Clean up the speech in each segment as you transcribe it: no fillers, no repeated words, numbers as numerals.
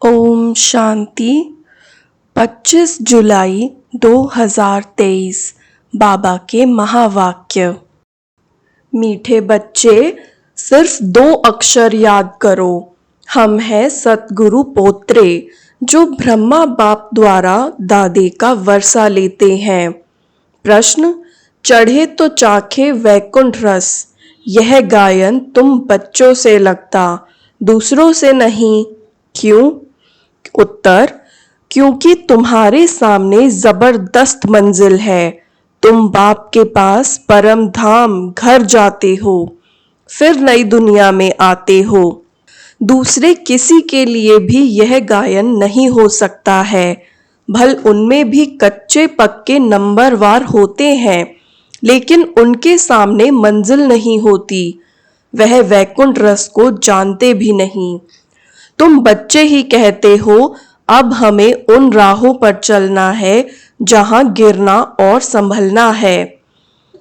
ओम शांति। 25 जुलाई 2023 बाबा के महावाक्य। मीठे बच्चे, सिर्फ 2 अक्षर याद करो। हम हैं सतगुरु पोत्रे जो ब्रह्मा बाप द्वारा दादे का वर्षा लेते हैं। प्रश्न, चढ़े तो चाखे वैकुंठ रस, यह गायन तुम बच्चों से लगता, दूसरों से नहीं। क्यों? उत्तर, क्योंकि तुम्हारे सामने जबरदस्त मंजिल है। तुम बाप के पास परम धाम घर जाते हो, फिर नई दुनिया में आते हो। दूसरे किसी के लिए भी यह गायन नहीं हो सकता है। भल उनमें भी कच्चे पक्के नंबरवार होते हैं, लेकिन उनके सामने मंजिल नहीं होती। वह वैकुंठ रस को जानते भी नहीं। तुम बच्चे ही कहते हो, अब हमें उन राहों पर चलना है जहां गिरना और संभलना है।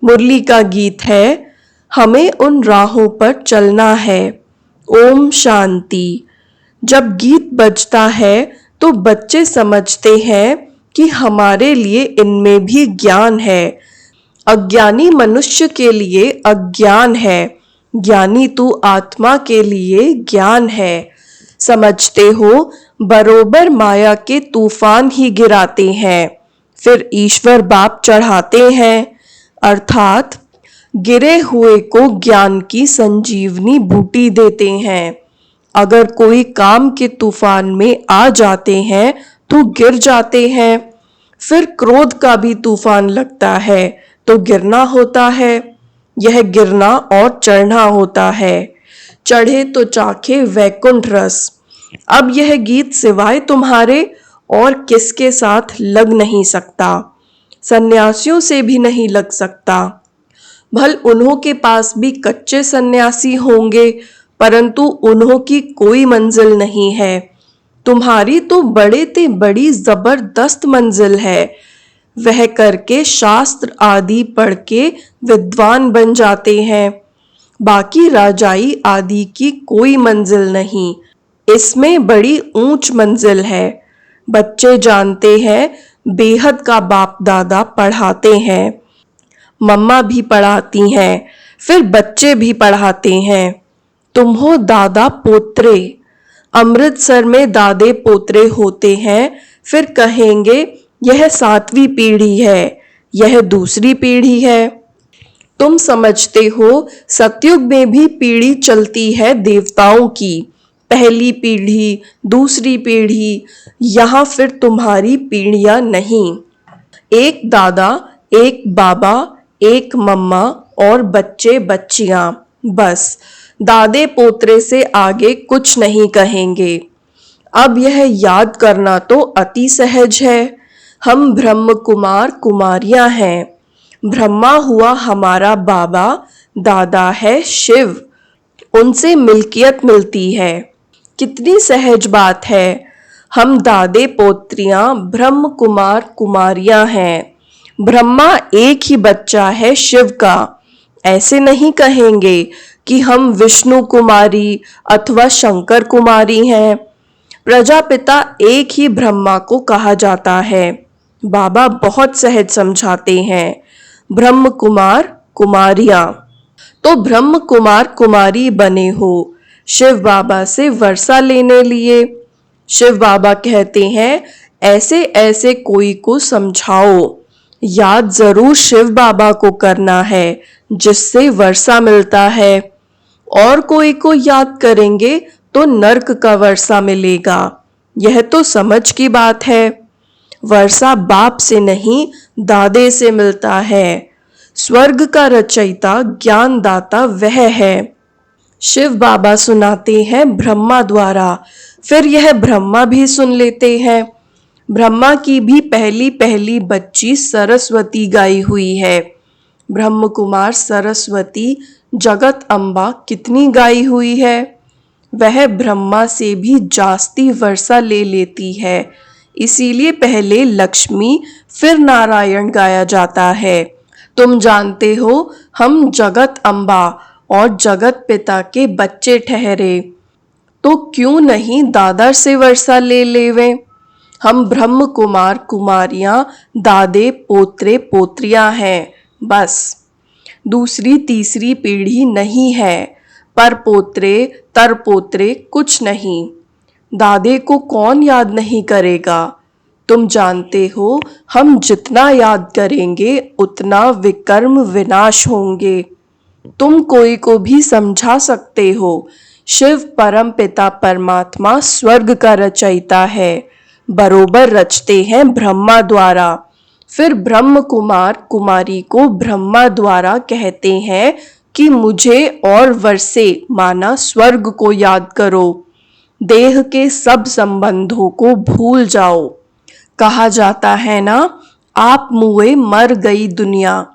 मुरली का गीत है, हमें उन राहों पर चलना है। ओम शांति। जब गीत बजता है तो बच्चे समझते हैं कि हमारे लिए इनमें भी ज्ञान है। अज्ञानी मनुष्य के लिए अज्ञान है, ज्ञानी तू आत्मा के लिए ज्ञान है। समझते हो, बरोबर माया के तूफान ही गिराते हैं, फिर ईश्वर बाप चढ़ाते हैं। अर्थात गिरे हुए को ज्ञान की संजीवनी बूटी देते हैं। अगर कोई काम के तूफान में आ जाते हैं तो गिर जाते हैं। फिर क्रोध का भी तूफान लगता है तो गिरना होता है। यह गिरना और चढ़ना होता है। चढ़े तो चाखे वैकुंठ रस। अब यह गीत सिवाय तुम्हारे और किसके साथ लग नहीं सकता। सन्यासियों से भी नहीं लग सकता। भल उन्हों के पास भी कच्चे सन्यासी होंगे, परंतु उन्हों की कोई मंजिल नहीं है। तुम्हारी तो बड़े ते बड़ी जबरदस्त मंजिल है। वह करके शास्त्र आदि पढ़ के विद्वान बन जाते हैं। बाकी राजाई आदि की कोई मंजिल नहीं, इसमें बड़ी ऊंच मंजिल है। बच्चे जानते हैं, बेहद का बाप दादा पढ़ाते हैं। मम्मा भी पढ़ाती हैं, फिर बच्चे भी पढ़ाते हैं। तुम हो दादा पोत्रे। अमृतसर में दादे पोत्रे होते हैं, फिर कहेंगे यह 7वीं पीढ़ी है, यह दूसरी पीढ़ी है। तुम समझते हो, सतयुग में भी पीढ़ी चलती है देवताओं की। पहली पीढ़ी, दूसरी पीढ़ी, यहाँ फिर तुम्हारी पीढ़ियां नहीं। एक दादा, एक बाबा, एक मम्मा और बच्चे बच्चियां, बस। दादे पोत्रे से आगे कुछ नहीं कहेंगे। अब यह याद करना तो अति सहज है। हम ब्रह्म कुमार कुमारियां हैं। ब्रह्मा हुआ हमारा बाबा, दादा है शिव, उनसे मिल्कियत मिलती है। कितनी सहज बात है। हम दादे पोत्रियां ब्रह्म कुमार कुमारियां हैं। ब्रह्मा एक ही बच्चा है शिव का। ऐसे नहीं कहेंगे कि हम विष्णु कुमारी अथवा शंकर कुमारी हैं। प्रजापिता एक ही ब्रह्मा को कहा जाता है। बाबा बहुत सहज समझाते हैं। ब्रह्म कुमार कुमारियां, तो ब्रह्म कुमार कुमारी बने हो शिव बाबा से वर्षा लेने लिए। शिव बाबा कहते हैं, ऐसे ऐसे कोई को समझाओ। याद जरूर शिव बाबा को करना है जिससे वर्षा मिलता है। और कोई को याद करेंगे तो नर्क का वर्षा मिलेगा। यह तो समझ की बात है। वर्षा बाप से नहीं, दादे से मिलता है। स्वर्ग का रचयिता ज्ञानदाता वह है। शिव बाबा सुनाते हैं ब्रह्मा द्वारा, फिर यह ब्रह्मा भी सुन लेते हैं। ब्रह्मा की भी पहली पहली बच्ची सरस्वती गाई हुई है। ब्रह्म कुमार सरस्वती जगत अम्बा कितनी गाई हुई है। वह ब्रह्मा से भी जास्ती वर्षा ले लेती है। इसीलिए पहले लक्ष्मी फिर नारायण गाया जाता है। तुम जानते हो, हम जगत अम्बा और जगत पिता के बच्चे ठहरे। तो क्यों नहीं दादा से वर्षा ले लेवें। हम ब्रह्म कुमार कुमारियां दादे पोत्रे पोत्रियां हैं, बस। दूसरी तीसरी पीढ़ी नहीं है, पर पोत्रे तर पोत्रे कुछ नहीं। दादे को कौन याद नहीं करेगा। तुम जानते हो, हम जितना याद करेंगे उतना विकर्म विनाश होंगे। तुम कोई को भी समझा सकते हो, शिव परम पिता परमात्मा स्वर्ग का रचयिता है, बरोबर रचते हैं ब्रह्मा द्वारा। फिर ब्रह्म कुमार कुमारी को ब्रह्मा द्वारा कहते हैं कि मुझे और वर्षे माना स्वर्ग को याद करो, देह के सब संबंधों को भूल जाओ। कहा जाता है ना, आप मुए मर गई दुनिया।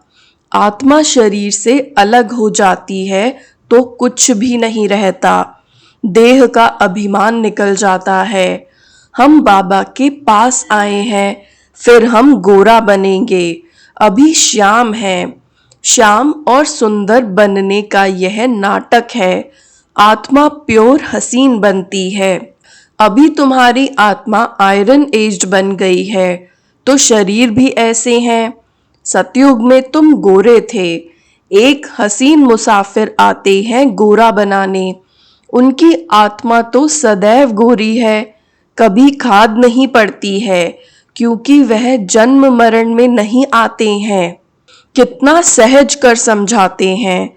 आत्मा शरीर से अलग हो जाती है तो कुछ भी नहीं रहता, देह का अभिमान निकल जाता है। हम बाबा के पास आए हैं, फिर हम गोरा बनेंगे। अभी श्याम हैं। श्याम और सुंदर बनने का यह नाटक है। आत्मा प्योर हसीन बनती है। अभी तुम्हारी आत्मा आयरन एज्ड बन गई है, तो शरीर भी ऐसे हैं। सतयुग में तुम गोरे थे। एक हसीन मुसाफिर आते हैं गोरा बनाने। उनकी आत्मा तो सदैव गोरी है, कभी खाद नहीं पड़ती है, क्योंकि वह जन्म मरण में नहीं आते हैं। कितना सहज कर समझाते हैं,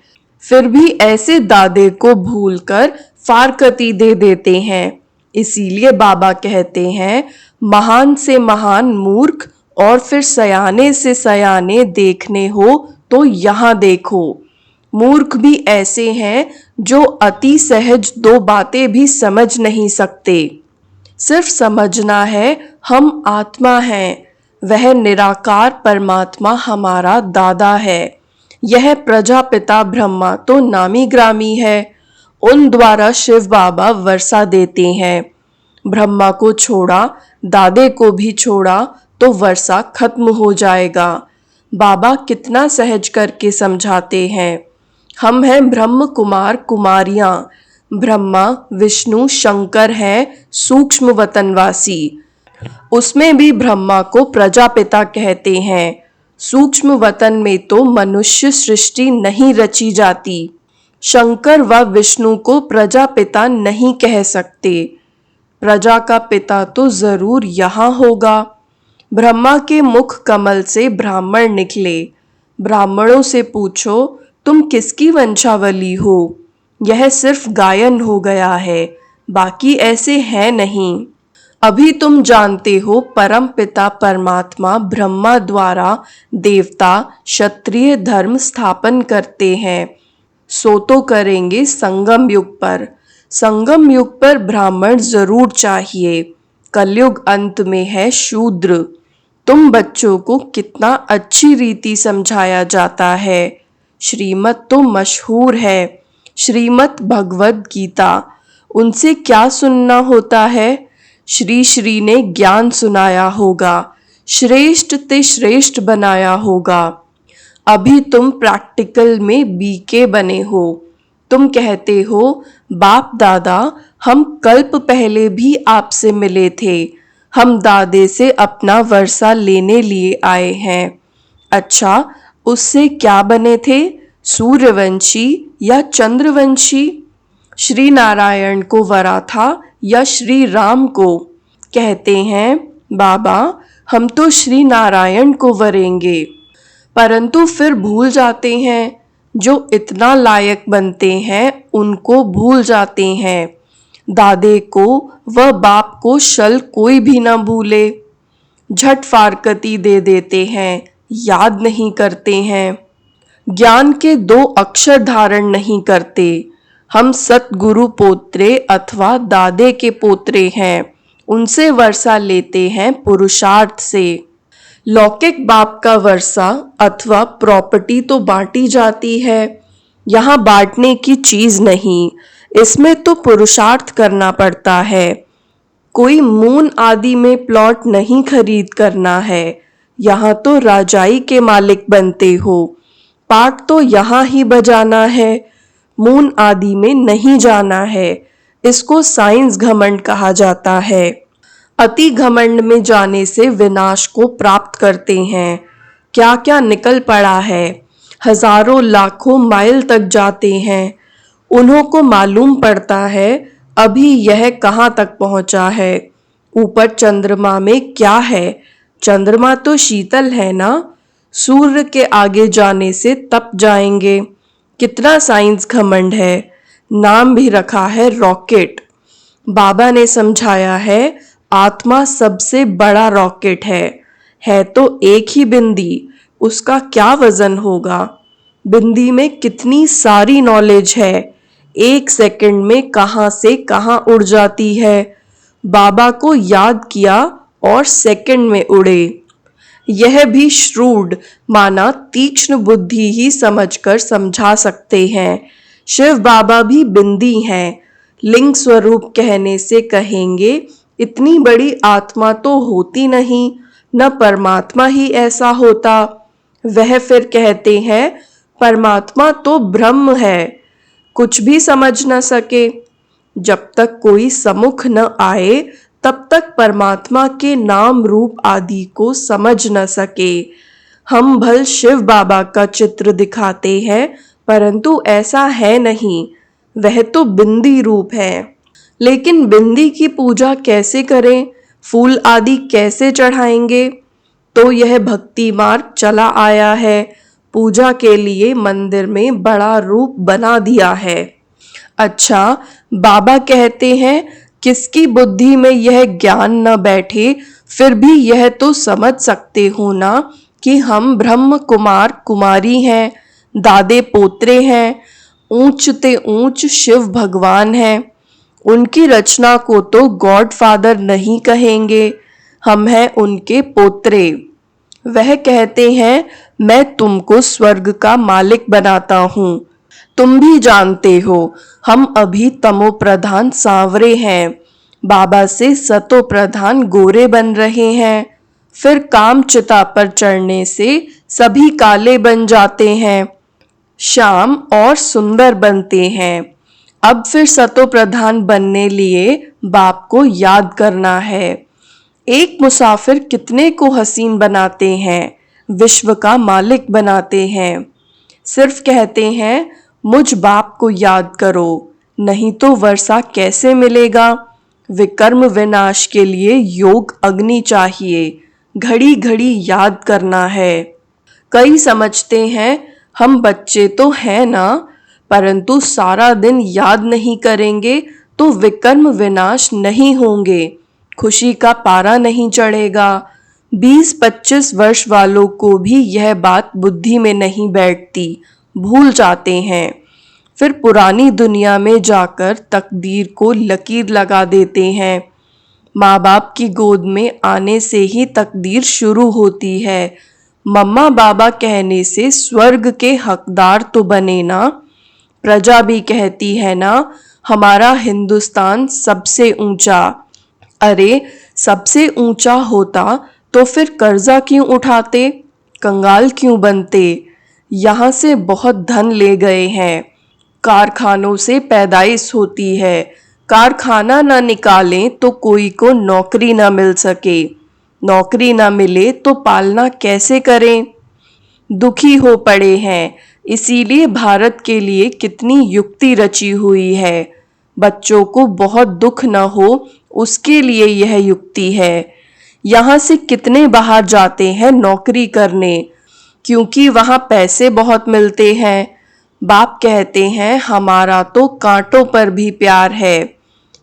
फिर भी ऐसे दादे को भूलकर फारकती दे देते हैं। इसीलिए बाबा कहते हैं, महान से महान मूर्ख और फिर सयाने से सयाने देखने हो तो यहाँ देखो। मूर्ख भी ऐसे हैं जो अति सहज दो बातें भी समझ नहीं सकते। सिर्फ समझना है हम आत्मा हैं, वह निराकार परमात्मा हमारा दादा है। यह प्रजापिता ब्रह्मा तो नामी ग्रामी है, उन द्वारा शिव बाबा वर्षा देते हैं। ब्रह्मा को छोड़ा, दादे को भी छोड़ा तो वर्षा खत्म हो जाएगा। बाबा कितना सहज करके समझाते हैं। हम हैं ब्रह्म कुमार कुमारियां। ब्रह्मा विष्णु शंकर हैं सूक्ष्म वतनवासी। उसमें भी ब्रह्मा को प्रजापिता कहते हैं। सूक्ष्म वतन में तो मनुष्य सृष्टि नहीं रची जाती। शंकर व विष्णु को प्रजापिता नहीं कह सकते। प्रजा का पिता तो जरूर यहाँ होगा। ब्रह्मा के मुख कमल से ब्राह्मण निकले। ब्राह्मणों से पूछो, तुम किसकी वंशावली हो। यह सिर्फ गायन हो गया है, बाकी ऐसे है नहीं। अभी तुम जानते हो, परम पिता परमात्मा ब्रह्मा द्वारा देवता क्षत्रिय धर्म स्थापन करते हैं। सो तो करेंगे संगम युग पर। संगम युग पर ब्राह्मण जरूर चाहिए। कलयुग अंत में है शूद्र। तुम बच्चों को कितना अच्छी रीति समझाया जाता है। श्रीमत तो मशहूर है, श्रीमत भगवद गीता। उनसे क्या सुनना होता है। श्री श्री ने ज्ञान सुनाया होगा, श्रेष्ठ ते श्रेष्ठ बनाया होगा। अभी तुम प्रैक्टिकल में बीके बने हो। तुम कहते हो, बाप दादा हम कल्प पहले भी आपसे मिले थे, हम दादे से अपना वर्षा लेने लिए आए हैं। अच्छा, उससे क्या बने थे, सूर्यवंशी या चंद्रवंशी। श्री नारायण को वरा था या श्री राम को। कहते हैं, बाबा हम तो श्री नारायण को वरेंगे, परंतु फिर भूल जाते हैं। जो इतना लायक बनते हैं उनको भूल जाते हैं। दादे को व बाप को शल कोई भी न भूले। झट फारकती दे देते हैं, याद नहीं करते हैं। ज्ञान के 2 अक्षर धारण नहीं करते। हम सतगुरु पोत्रे अथवा दादे के पोत्रे हैं। उनसे वर्षा लेते हैं पुरुषार्थ से। लौकिक बाप का वर्षा अथवा प्रॉपर्टी तो बांटी जाती है। यहाँ बांटने की चीज नहीं, इसमें तो पुरुषार्थ करना पड़ता है। कोई मून आदि में प्लॉट नहीं खरीद करना है। यहाँ तो राजाई के मालिक बनते हो। पाठ तो यहाँ ही बजाना है, मून आदि में नहीं जाना है। इसको साइंस घमंड कहा जाता है। अति घमंड में जाने से विनाश को प्राप्त करते हैं। क्या क्या निकल पड़ा है, हजारों लाखों माइल तक जाते हैं। उन्हों को मालूम पड़ता है अभी यह कहाँ तक पहुंचा है। ऊपर चंद्रमा में क्या है, चंद्रमा तो शीतल है ना, सूर्य के आगे जाने से तप जाएंगे। कितना साइंस घमंड है, नाम भी रखा है रॉकेट। बाबा ने समझाया है आत्मा सबसे बड़ा रॉकेट है तो एक ही बिंदी, उसका क्या वजन होगा। बिंदी में कितनी सारी नॉलेज है, एक सेकंड में कहां से कहां उड़ जाती है। बाबा को याद किया और सेकंड में उड़े। यह भी श्रूड माना तीक्ष्ण बुद्धि ही समझकर समझा सकते हैं। शिव बाबा भी बिंदी हैं। लिंग स्वरूप कहने से कहेंगे इतनी बड़ी आत्मा तो होती नहीं, न परमात्मा ही ऐसा होता। वह फिर कहते हैं परमात्मा तो ब्रह्म है, कुछ भी समझ न सके। जब तक कोई सम्मुख न आए तब तक परमात्मा के नाम रूप आदि को समझ न सके। हम भल शिव बाबा का चित्र दिखाते हैं परंतु ऐसा है नहीं, वह तो बिंदी रूप है। लेकिन बिंदी की पूजा कैसे करें, फूल आदि कैसे चढ़ाएंगे। तो यह भक्ति मार्ग चला आया है, पूजा के लिए मंदिर में बड़ा रूप बना दिया है। अच्छा, बाबा कहते हैं किसकी बुद्धि में यह ज्ञान न बैठे फिर भी यह तो समझ सकते हो ना कि हम ब्रह्म कुमार कुमारी हैं, दादे पोत्रे हैं, ऊंचते ऊंच शिव भगवान हैं। उनकी रचना को तो गॉड फादर नहीं कहेंगे, हम हैं उनके पोत्रे। वह कहते हैं मैं तुमको स्वर्ग का मालिक बनाता हूँ। तुम भी जानते हो हम अभी तमो प्रधान सांवरे हैं, बाबा से सतो प्रधान गोरे बन रहे हैं। फिर काम चिता पर चढ़ने से सभी काले बन जाते हैं, श्याम और सुंदर बनते हैं। अब फिर सतो प्रधान बनने लिए बाप को याद करना है। एक मुसाफिर कितने को हसीन बनाते हैं, विश्व का मालिक बनाते हैं। सिर्फ कहते हैं मुझ बाप को याद करो, नहीं तो वर्षा कैसे मिलेगा। विकर्म विनाश के लिए योग अग्नि चाहिए, घड़ी घड़ी याद करना है। कई समझते हैं हम बच्चे तो हैं ना, परंतु सारा दिन याद नहीं करेंगे तो विकर्म विनाश नहीं होंगे, खुशी का पारा नहीं चढ़ेगा। 20-25 वर्ष वालों को भी यह बात बुद्धि में नहीं बैठती, भूल जाते हैं। फिर पुरानी दुनिया में जाकर तकदीर को लकीर लगा देते हैं। माँ बाप की गोद में आने से ही तकदीर शुरू होती है। मम्मा बाबा कहने से स्वर्ग के हकदार तो बने ना। प्रजा भी कहती है ना हमारा हिंदुस्तान सबसे ऊंचा। अरे सबसे ऊंचा होता तो फिर कर्जा क्यों उठाते, कंगाल क्यों बनते। यहाँ से बहुत धन ले गए हैं। कारखानों से पैदाइश होती है, कारखाना न निकालें तो कोई को नौकरी न मिल सके, नौकरी न मिले तो पालना कैसे करें। दुखी हो पड़े हैं, इसीलिए भारत के लिए कितनी युक्ति रची हुई है। बच्चों को बहुत दुख न हो उसके लिए यह युक्ति है। यहाँ से कितने बाहर जाते हैं नौकरी करने, क्योंकि वहाँ पैसे बहुत मिलते हैं। बाप कहते हैं हमारा तो कांटों पर भी प्यार है,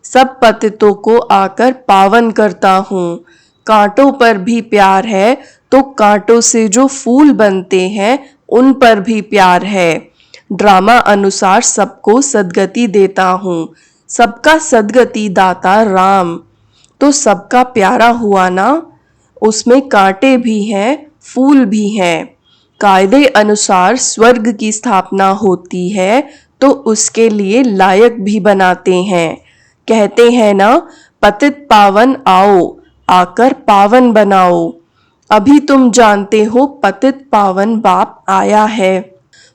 सब पतितों को आकर पावन करता हूँ। कांटों पर भी प्यार है तो कांटों से जो फूल बनते हैं उन पर भी प्यार है। ड्रामा अनुसार सबको सदगति देता हूँ, सबका सदगति दाता राम। तो सबका प्यारा हुआ ना, उसमें कांटे भी हैं फूल भी हैं। कायदे अनुसार स्वर्ग की स्थापना होती है तो उसके लिए लायक भी बनाते हैं। कहते हैं ना पतित पावन आओ, आकर पावन बनाओ। अभी तुम जानते हो पतित पावन बाप आया है,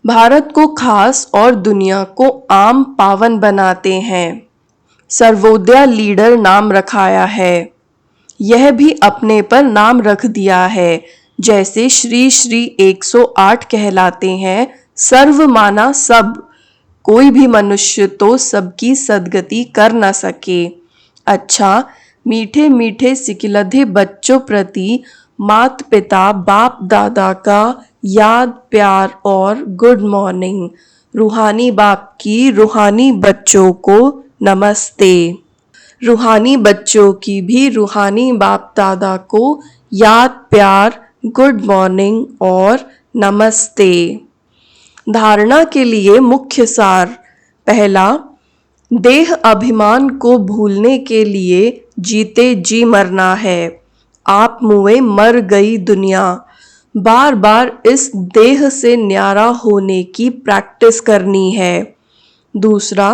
भारत को खास और दुनिया को आम पावन बनाते हैं। सर्वोदया लीडर नाम रखाया है। यह भी अपने पर नाम रख दिया है। जैसे श्री श्री 108 कहलाते हैं, सर्व माना सब, कोई भी मनुष्य तो सबकी सद्गति कर न सके। अच्छा, मीठे मीठे सिकिलधे बच्चों प्रति मात पिता बाप दादा का याद प्यार और गुड मॉर्निंग। रूहानी बाप की रूहानी बच्चों को नमस्ते। रूहानी बच्चों की भी रूहानी बाप दादा को याद प्यार गुड मॉर्निंग और नमस्ते। धारणा के लिए मुख्य सार। पहला, देह अभिमान को भूलने के लिए जीते जी मरना है। आप मुए मर गई दुनिया। बार बार इस देह से न्यारा होने की प्रैक्टिस करनी है। दूसरा,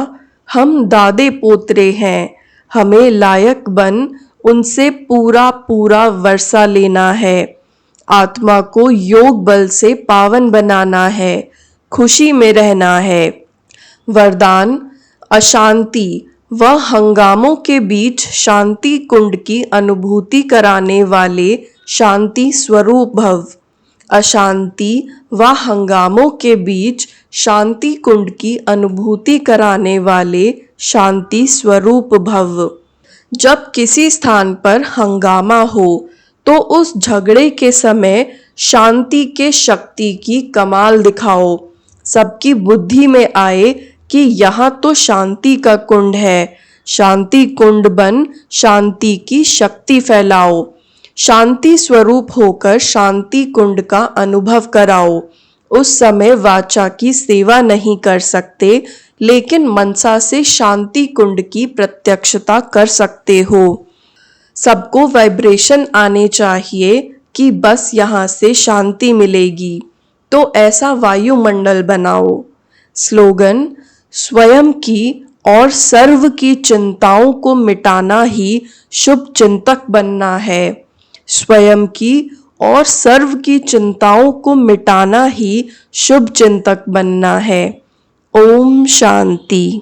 हम दादे पोतरे हैं, हमें लायक बन उनसे पूरा पूरा वर्षा लेना है। आत्मा को योग बल से पावन बनाना है, खुशी में रहना है। वरदान, अशांति व हंगामों के बीच शांति कुंड की अनुभूति कराने वाले शांति स्वरूप भव। अशांति व हंगामों के बीच शांति कुंड की अनुभूति कराने वाले शांति स्वरूप भव। जब किसी स्थान पर हंगामा हो तो उस झगड़े के समय शांति के शक्ति की कमाल दिखाओ। सबकी बुद्धि में आए कि यहाँ तो शांति का कुंड है। शांति कुंड बन शांति की शक्ति फैलाओ। शांति स्वरूप होकर शांति कुंड का अनुभव कराओ। उस समय वाचा की सेवा नहीं कर सकते, लेकिन मनसा से शांति कुंड की प्रत्यक्षता कर सकते हो। सबको वाइब्रेशन आने चाहिए कि बस यहाँ से शांति मिलेगी, तो ऐसा वायुमंडल बनाओ। स्लोगन, स्वयं की और सर्व की चिंताओं को मिटाना ही शुभ चिंतक बनना है। स्वयं की और सर्व की चिंताओं को मिटाना ही शुभ चिंतक बनना है। ओम शांति।